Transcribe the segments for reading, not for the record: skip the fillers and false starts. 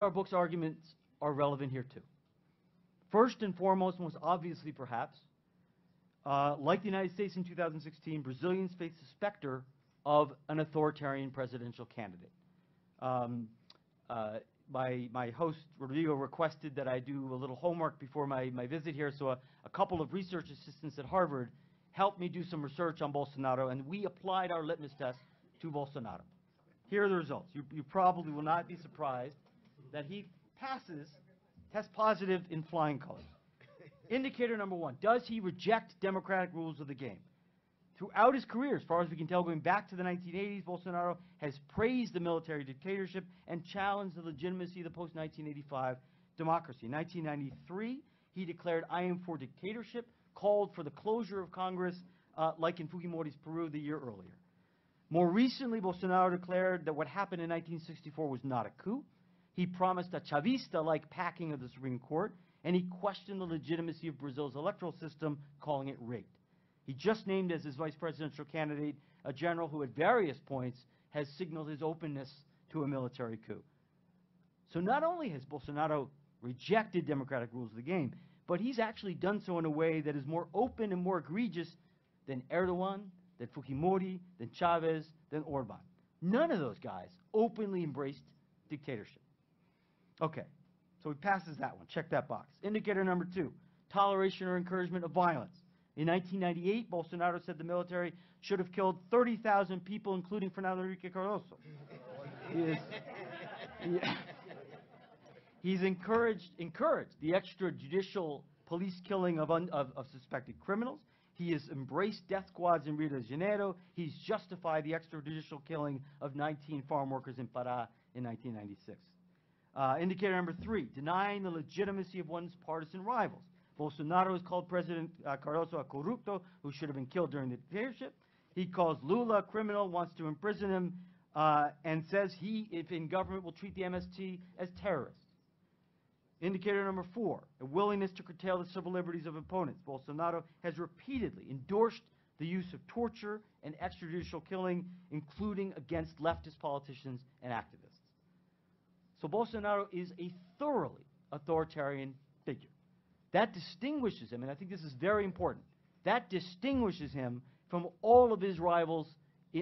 our book's arguments are relevant here too. First and foremost, most obviously perhaps, like the United States in 2016, Brazilians face the specter of an authoritarian presidential candidate. My host, Rodrigo, requested that I do a little homework before my visit here, so a couple of research assistants at Harvard helped me do some research on Bolsonaro, and we applied our litmus test to Bolsonaro. Here are the results. You probably will not be surprised that he tests positive in flying colors. Indicator number one, does he reject democratic rules of the game? Throughout his career, as far as we can tell, going back to the 1980s, Bolsonaro has praised the military dictatorship and challenged the legitimacy of the post-1985 democracy. In 1993, he declared, "I am for dictatorship," called for the closure of Congress, like in Fujimori's Peru the year earlier. More recently, Bolsonaro declared that what happened in 1964 was not a coup. He promised a Chavista-like packing of the Supreme Court, and he questioned the legitimacy of Brazil's electoral system, calling it rigged. He just named as his vice presidential candidate a general who at various points has signaled his openness to a military coup. So not only has Bolsonaro rejected democratic rules of the game, but he's actually done so in a way that is more open and more egregious than Erdogan, than Fujimori, than Chávez, than Orban. None of those guys openly embraced dictatorship. Okay, so he passes that one. Check that box. Indicator number two, toleration or encouragement of violence. In 1998, Bolsonaro said the military should have killed 30,000 people, including Fernando Henrique Cardoso. He's encouraged the extrajudicial police killing of suspected criminals. He has embraced death squads in Rio de Janeiro. He's justified the extrajudicial killing of 19 farm workers in Pará in 1996. Indicator number three, denying the legitimacy of one's partisan rivals. Bolsonaro has called President Cardoso a corrupto who should have been killed during the dictatorship. He calls Lula a criminal, wants to imprison him, and says he, if in government, will treat the MST as terrorists. Indicator number four, a willingness to curtail the civil liberties of opponents. Bolsonaro has repeatedly endorsed the use of torture and extrajudicial killing, including against leftist politicians and activists. So Bolsonaro is a thoroughly authoritarian figure. That distinguishes him, and I think this is very important, that distinguishes him from all of his rivals,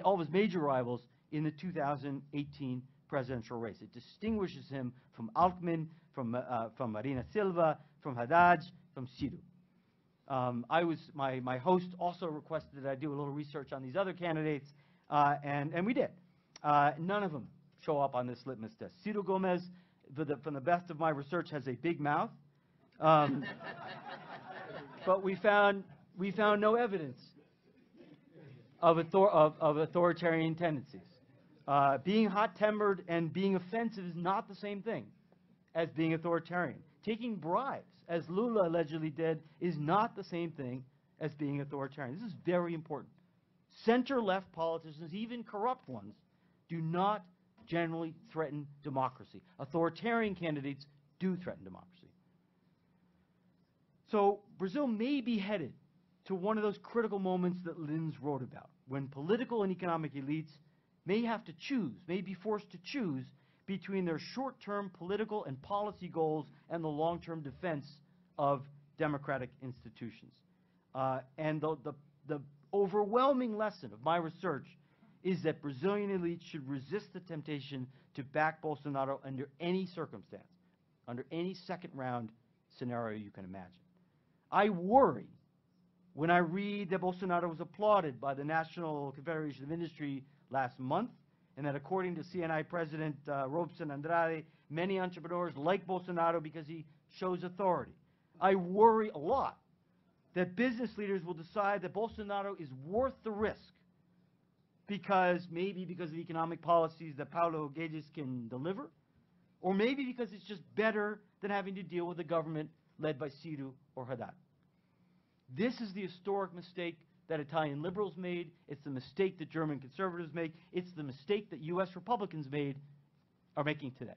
all of his major rivals in the 2018 presidential race. It distinguishes him from Alckmin, from Marina Silva, from Haddad, from Ciro. My host also requested that I do a little research on these other candidates, and we did. None of them show up on this litmus test. Ciro Gomes, from the best of my research, has a big mouth. But we found no evidence of authoritarian tendencies. Being hot-tempered and being offensive is not the same thing as being authoritarian. Taking bribes, as Lula allegedly did, is not the same thing as being authoritarian. This is very important. Center-left politicians, even corrupt ones, do not generally threaten democracy. Authoritarian candidates do threaten democracy. So Brazil may be headed to one of those critical moments that Lins wrote about, when political and economic elites may have to choose, may be forced to choose between their short-term political and policy goals and the long-term defense of democratic institutions. And the overwhelming lesson of my research is that Brazilian elites should resist the temptation to back Bolsonaro under any circumstance, under any second-round scenario you can imagine. I worry when I read that Bolsonaro was applauded by the National Confederation of Industry last month, and that according to CNI President Robson Andrade, many entrepreneurs like Bolsonaro because he shows authority. I worry a lot that business leaders will decide that Bolsonaro is worth the risk maybe because of economic policies that Paulo Guedes can deliver, or maybe because it's just better than having to deal with a government led by Ciro or Haddad. This is the historic mistake that Italian liberals made. It's the mistake that German conservatives make. It's the mistake that U.S. Republicans are making today.